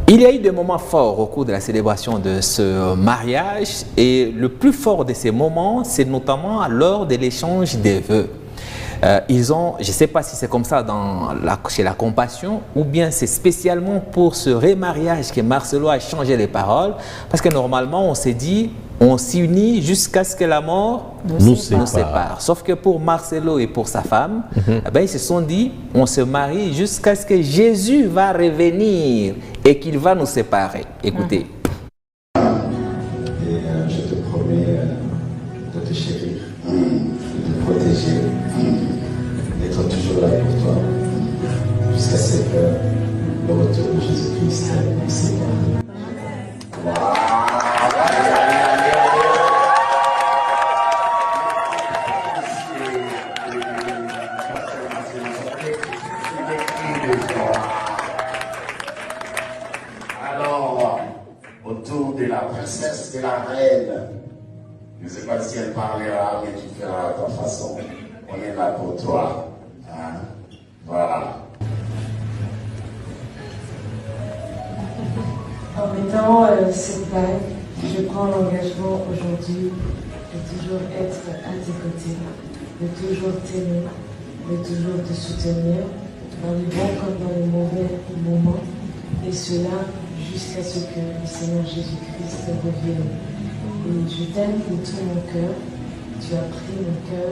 Il y a eu des moments forts au cours de la célébration de ce mariage et le plus fort de ces moments, c'est notamment lors de l'échange des vœux. Je ne sais pas si c'est comme ça chez la Compassion ou bien c'est spécialement pour ce remariage que Marcelo a changé les paroles parce que normalement on s'est dit on s'unit jusqu'à ce que la mort nous sépare. Sauf que pour Marcelo et pour sa femme, ils se sont dit on se marie jusqu'à ce que Jésus va revenir et qu'il va nous séparer. Écoutez. Et je te promets de te chérir, de te protéger, d'être toujours là pour toi, jusqu'à ce que le retour de Jésus-Christ nous sépare. Alors, autour de la princesse, de la reine, je ne sais pas si elle parlera, mais tu feras à ta façon. On est là pour toi. Hein? Voilà. En mettant cette bague, je prends l'engagement aujourd'hui de toujours être à tes côtés, de toujours t'aimer, de toujours te soutenir, dans les bons comme dans les mauvais moments, et cela jusqu'à ce que le Seigneur Jésus-Christ revienne. Et je t'aime de tout mon cœur, tu as pris mon cœur,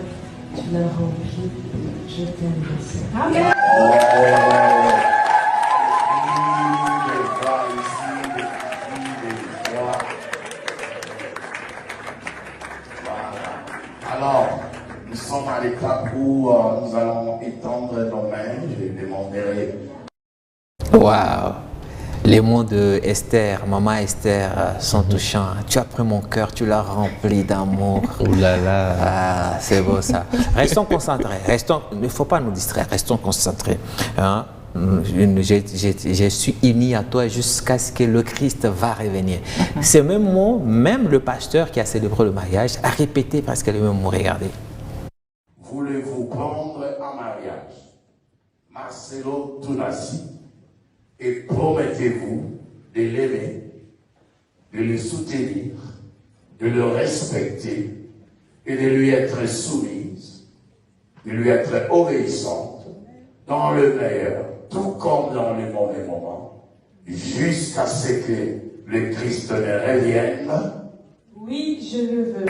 tu l'as rempli, je t'aime, Seigneur. Alors, nous sommes à l'étape où nous allons étendre nos mains. Je demanderai. Waouh! Les mots de Esther, maman Esther, sont touchants. Tu as pris mon cœur, tu l'as rempli d'amour. Oh là là! Ah, c'est beau ça. Restons concentrés. Il ne faut pas nous distraire. Restons concentrés. Hein? Je suis uni à toi jusqu'à ce que le Christ va revenir. Ces mêmes mots, même le pasteur qui a célébré le mariage a répété presque les mêmes mots. Regardez. Voulez-vous prendre en mariage Marcelo Tounassi et promettez-vous de l'aimer, de le soutenir, de le respecter et de lui être soumise, de lui être obéissante dans le meilleur, tout comme dans les mauvais moments, jusqu'à ce que le Christ ne revienne? Oui, je le veux.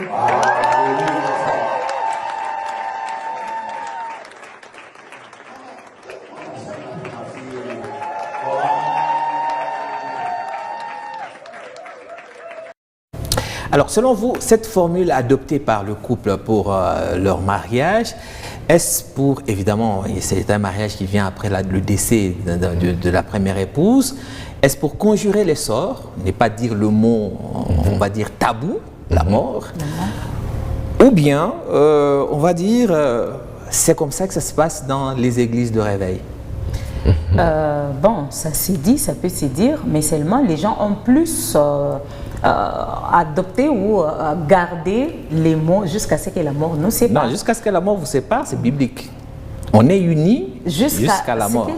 Alors, selon vous, cette formule adoptée par le couple pour leur mariage, est-ce pour, évidemment, c'est un mariage qui vient après le décès de la première épouse, est-ce pour conjurer les sorts, ne pas dire le mot, on va dire tabou, la mort, ou bien, on va dire, c'est comme ça que ça se passe dans les églises de réveil? Bon, ça s'est dit, ça peut se dire, mais seulement les gens ont plus adopté ou gardé les mots jusqu'à ce que la mort nous sépare. Non, jusqu'à ce que la mort vous sépare, c'est biblique. On est unis jusqu'à la mort.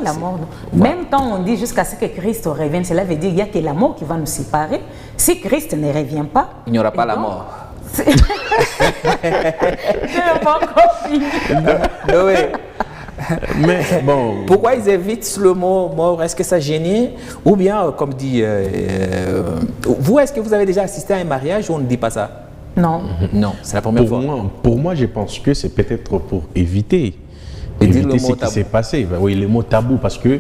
Même quand on dit jusqu'à ce que Christ revienne, cela veut dire qu'il n'y a que la mort qui va nous séparer. Si Christ ne revient pas, il n'y aura pas la mort. Je n'ai pas encore fini. Mais bon, pourquoi ils évitent le mot mort? Est-ce que ça gêne? Ou bien, comme dit, vous, est-ce que vous avez déjà assisté à un mariage où on ne dit pas ça? Non. Non, c'est la première fois. Pour moi, je pense que c'est peut-être pour éviter ce qui s'est passé. Oui, le mot tabou, parce que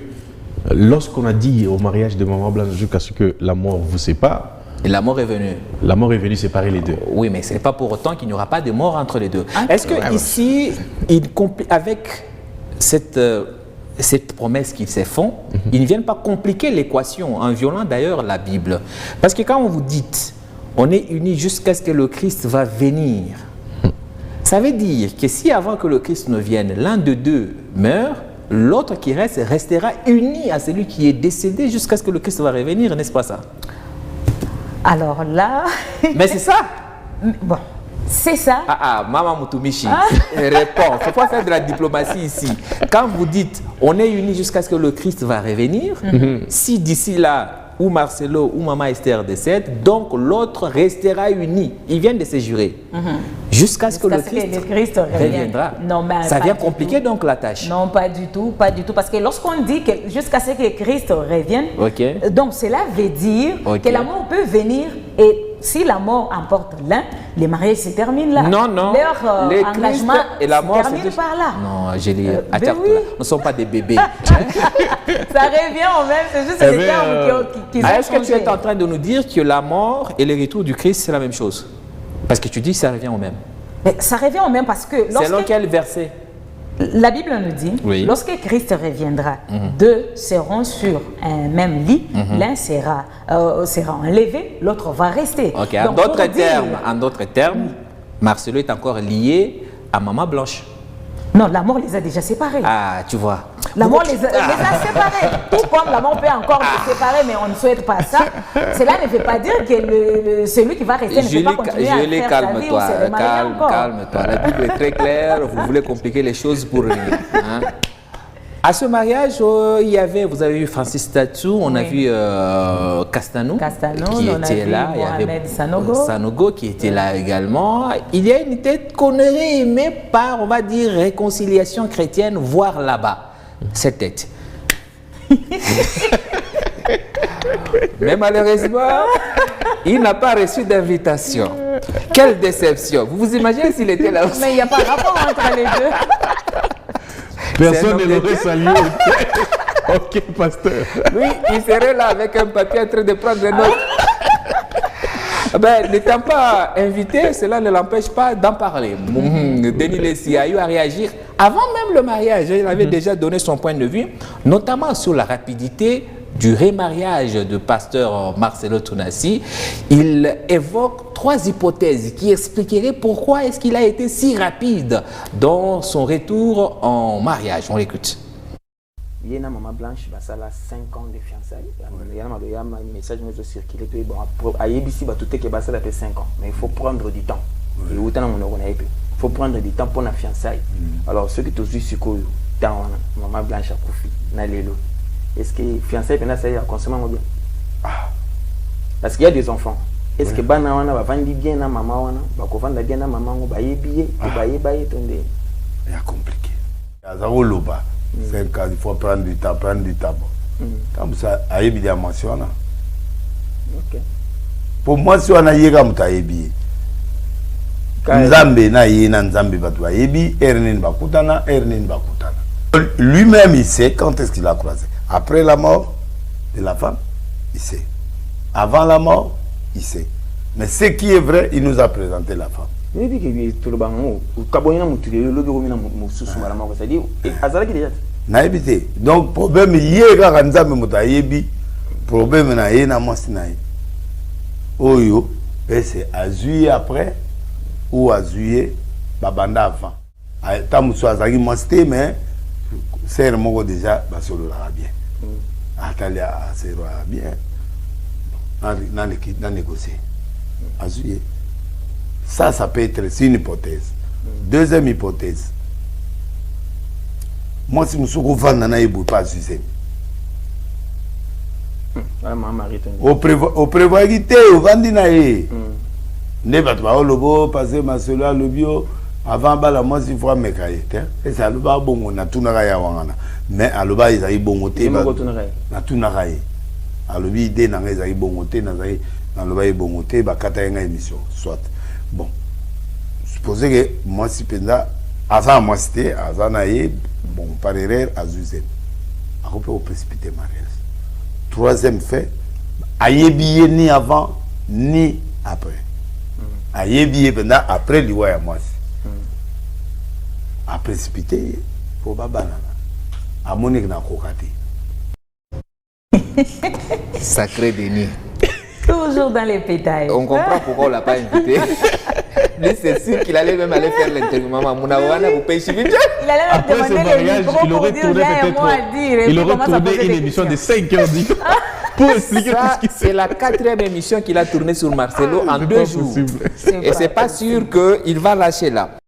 lorsqu'on a dit au mariage de Maman Blanche jusqu'à ce que la mort vous sépare, et la mort est venue. La mort est venue séparer les deux. Oui, mais ce n'est pas pour autant qu'il n'y aura pas de mort entre les deux. Est-ce que ici, avec cette promesse qu'ils se font, ils ne viennent pas compliquer l'équation en violant d'ailleurs la Bible? Parce que quand on vous dit, on est unis jusqu'à ce que le Christ va venir, ça veut dire que si avant que le Christ ne vienne, l'un de deux meurt, l'autre qui reste restera uni à celui qui est décédé jusqu'à ce que le Christ va revenir, n'est-ce pas ça? Alors là... Mais c'est ça. Bon, c'est ça. Maman Mutumishi, réponds. Il ne faut pas faire de la diplomatie ici. Quand vous dites, on est unis jusqu'à ce que le Christ va revenir, si d'ici là, ou Marcelo ou Maman Esther décèdent, donc l'autre restera uni. Ils viennent de se jurer. Jusqu'à ce que le Christ reviendra. Non, mais ça vient compliquer donc la tâche. Non, pas du tout, pas du tout. Parce que lorsqu'on dit que jusqu'à ce que Christ revienne, donc cela veut dire que la mort peut venir et si la mort emporte l'un, les mariages se terminent là. Non, non. Leur les engagement et la mort se termine par là. Non, je l'ai. Ben oui. Nous ne sommes pas des bébés. Ça revient au même, c'est juste des termes qui ont Est-ce que tu es en train de nous dire que la mort et le retour du Christ, c'est la même chose? Parce que tu dis que ça revient au même. Mais ça revient au même parce que... Selon quel verset? La Bible nous dit, lorsque Christ reviendra, deux seront sur un même lit, l'un sera enlevé, l'autre va rester. Okay. En d'autres termes, Marcelo est encore lié à Maman Blanche. Non, la mort les a déjà séparés. Ah, tu vois. La mort les a séparés. Tout comme la mort peut encore les séparer, mais on ne souhaite pas ça. Cela ne veut pas dire que celui qui va rester ne peut pas continuer à faire sa vie ou se remarier encore. Calme-toi. La Bible est très claire. Vous voulez compliquer les choses pour rien. Hein? À ce mariage, il y avait, vous avez vu Francis Tatou, on a vu Castano qui était là, il y avait Sanogo qui était là également. Il y a une tête qu'on aurait aimé par, on va dire, réconciliation chrétienne, voir là-bas, cette tête. Mais malheureusement, il n'a pas reçu d'invitation. Quelle déception. Vous vous imaginez s'il était là aussi? Mais il n'y a pas de rapport entre les deux. Personne ne l'aurait salué. Ok, pasteur. Oui, il serait là avec un papier en train de prendre des notes. Ben, n'étant pas invité, cela ne l'empêche pas d'en parler. Denis Lessi a eu à réagir avant même le mariage. Il avait déjà donné son point de vue, notamment sur la rapidité du remariage de pasteur Marcelo Tounassi. Il évoque 3 hypothèses qui expliqueraient pourquoi est-ce qu'il a été si rapide dans son retour en mariage. On l'écoute. Il y a une maman blanche, ça a 5 ans de fiançailles. Il y a un message qui a circulé. À Yébissi, tout est que ça fait 5 ans. Mais il faut prendre du temps. Il faut prendre du temps pour la fiançaille. Alors, ceux qui te disent que maman blanche a profité, est-ce que fiançailles, ça y est, consommer bien? Parce qu'il y a des enfants. Est-ce que bana wana va vendre bien na maman wana, va vendre bien na maman ngo ba yebiye, ba yebaye tonde. Il y a compliqué. Azaro loba. 5 ans, il faut prendre du temps, Comme ça, ayebi dia mention. OK. Pour moi si on a yega muta yebi. Nzambe na yena nzambe batu ba yebi, ernin bakutana. Lui-même il sait quand est-ce qu'il a croisé. Après la mort de la femme, il sait. Avant la mort, il sait. Mais ce qui est vrai, il nous a présenté la femme. Donc, problème, il y a un problème, Oyo, c'est à juillet après ou à juillet, babanda avant. Tant que je mais c'est déjà, bien. Attendez, c'est bien. Dans négocier. À juillet. Ça peut être une hypothèse. Deuxième hypothèse. Moi, si je suis ne peux pas juger. Au prévoyité, au vendinaï. Ne pas toi, le beau, passer ma cela, le bio. Avant, la moi, si fois me cahier. Et ça, le bas bon, on a tout n'a wangana. Mais à le bas, ils ont bon côté. Na tout n'a rien. À le idée, n'a rien bon côté, n'a rien. Dans le bas, bon côté, bah, 4 émission. Soit. Bon. Supposez que moi, si penda, avant moi, c'était, avant naïe, bon, par erreur, à Zuzem. À peu au précipité mariage. Troisième fait, à yébiller ni avant, ni après. À yébiller pendant, après, l'ouïe à moi. À précipiter, pour pas banana. À Monique n'a cocaté. Sacré Denis. Toujours dans les pétales. On comprend pourquoi on ne l'a pas invité. Mais c'est sûr qu'il allait même aller faire l'interview. Maman, Mounawana, vous payez Chivin. Il allait même après ce mariage, il aurait tourné peut-être. Il aurait tourné une émission de 5 heures pour expliquer tout ce qui c'est la 4e émission qu'il a tournée sur Marcelo en 2 jours. Et c'est pas sûr qu'il va lâcher là.